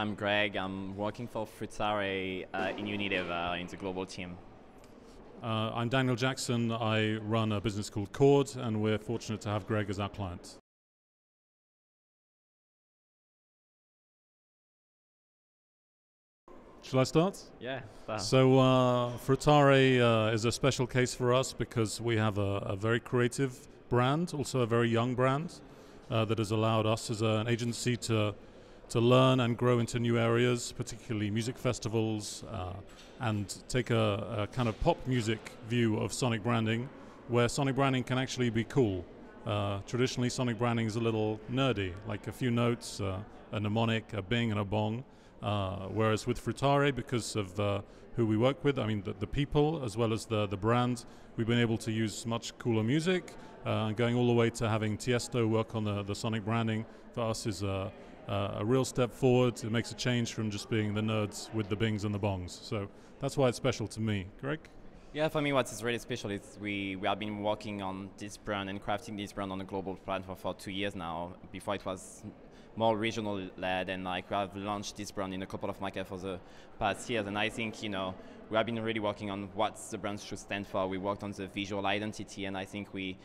I'm Greg. I'm working for Fruttare in Unilever in the global team. I'm Daniel Jackson. I run a business called Chord, and we're fortunate to have Greg as our client. Shall I start? Yeah. So Fruttare is a special case for us because we have a very creative brand, also a very young brand, that has allowed us as an agency to learn and grow into new areas, particularly music festivals, and take a kind of pop music view of sonic branding, where sonic branding can actually be cool. Traditionally, sonic branding is a little nerdy, like a few notes, a mnemonic, a bing and a bong. Whereas with Fruttare, because of who we work with, I mean the people as well as the brand, we've been able to use much cooler music, going all the way to having Tiesto work on the sonic branding. For us is a real step forward. It makes a change from just being the nerds with the bings and the bongs. So that's why it's special to me. Greg? Yeah, for me what is really special is we have been working on this brand and crafting this brand on a global platform for 2 years now. Before it was more regional led, and like we have launched this brand in a couple of markets for the past years, and I think we have been really working on what the brand should stand for. We worked on the visual identity, and I think we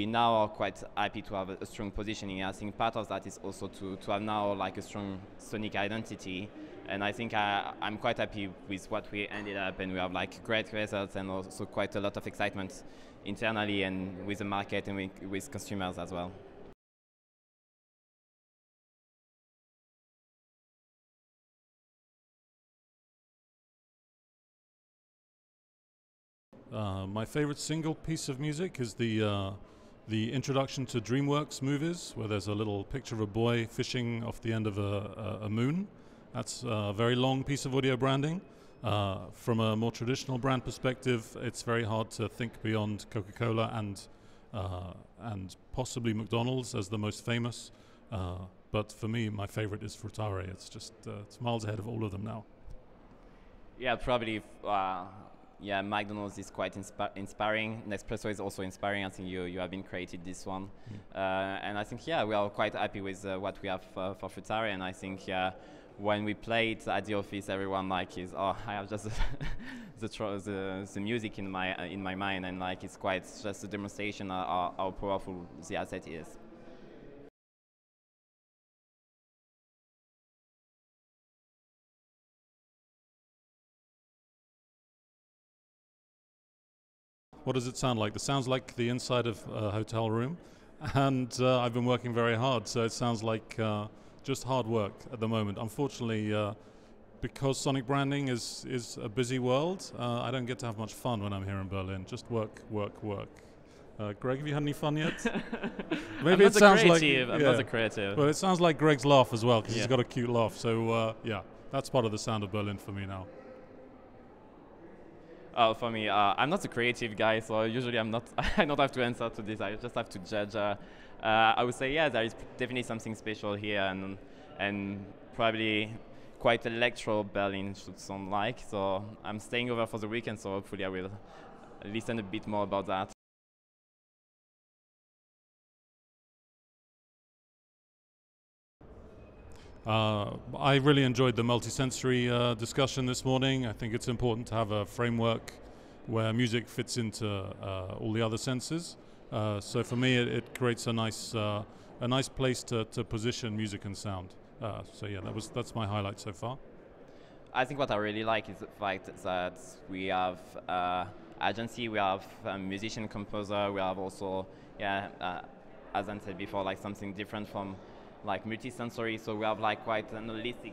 now are quite happy to have a strong positioning. I think part of that is also to have now like a strong sonic identity, and I think I'm quite happy with what we ended up, and we have like great results and also quite a lot of excitement internally and with the market and with consumers as well. My favorite single piece of music is the introduction to DreamWorks movies, where there's a little picture of a boy fishing off the end of a moon. That's a very long piece of audio branding. From a more traditional brand perspective, it's very hard to think beyond Coca-Cola and possibly McDonald's as the most famous. But for me, my favorite is Fruttare. It's just it's miles ahead of all of them now. Yeah, probably. Yeah, McDonald's is quite inspiring. Nespresso is also inspiring. I think you have been created this one, and I think we are quite happy with what we have for Fruttare. And I think when we play it at the office, everyone is I have just the music in my mind, and it's quite just a demonstration how powerful the asset is. What does it sound like? It sounds like the inside of a hotel room, and I've been working very hard, so it sounds like just hard work at the moment. Unfortunately, because sonic branding is a busy world, I don't get to have much fun when I'm here in Berlin. Just work, work, work. Greg, have you had any fun yet? Maybe it sounds like I'm not a creative. Well, it sounds like Greg's laugh as well, because he's got a cute laugh. So yeah, that's part of the sound of Berlin for me now. For me, I'm not a creative guy, so usually I don't have to answer to this. I just have to judge. I would say, there is definitely something special here, and probably quite electro Berlin should sound like. So I'm staying over for the weekend, so hopefully I will listen a bit more about that. I really enjoyed the multisensory discussion this morning. I think it's important to have a framework where music fits into all the other senses. So for me, it creates a nice place to position music and sound. So yeah, that's my highlight so far. I think what I really like is the fact that we have agency, we have a musician composer, we have also as I said before, something different from multisensory, so we have quite an holistic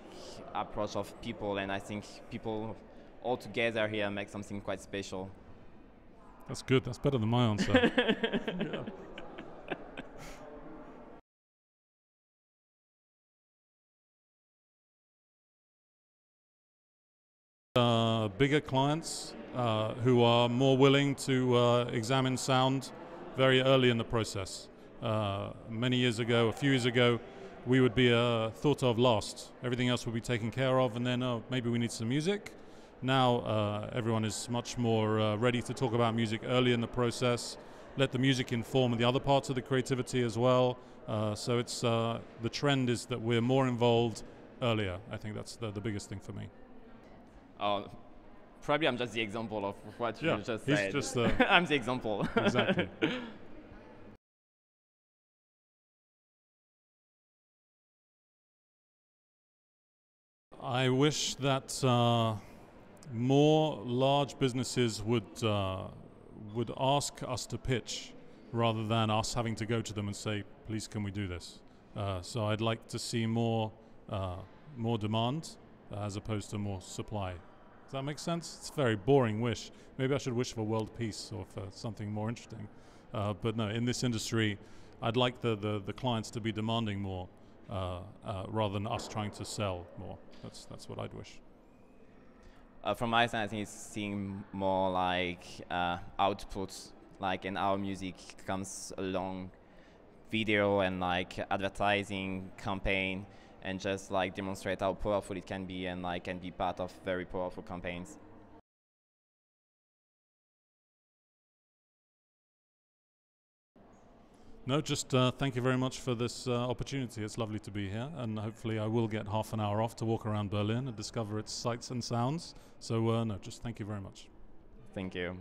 approach of people, and I think people all together here make something quite special. That's good. That's better than my answer. Bigger clients who are more willing to examine sound very early in the process. Many years ago, a few years ago, we would be thought of last. Everything else would be taken care of, and then maybe we need some music. Now everyone is much more ready to talk about music early in the process, let the music inform the other parts of the creativity as well. So it's the trend is that we're more involved earlier. I think that's the biggest thing for me. Oh, probably I'm just the example of what you just said. Just I'm the example. Exactly. I wish that more large businesses would ask us to pitch rather than us having to go to them and say, please, can we do this? So I'd like to see more demand as opposed to more supply. Does that make sense? It's a very boring wish. Maybe I should wish for world peace or for something more interesting. But no, in this industry, I'd like the clients to be demanding more rather than us trying to sell more. That's what I'd wish. From my side, I think it's seeing more like output, like in our music comes along video and like advertising campaign, and just like demonstrate how powerful it can be and like can be part of very powerful campaigns. No, just thank you very much for this opportunity. It's lovely to be here, and hopefully I will get half an hour off to walk around Berlin and discover its sights and sounds. So no, just thank you very much. Thank you.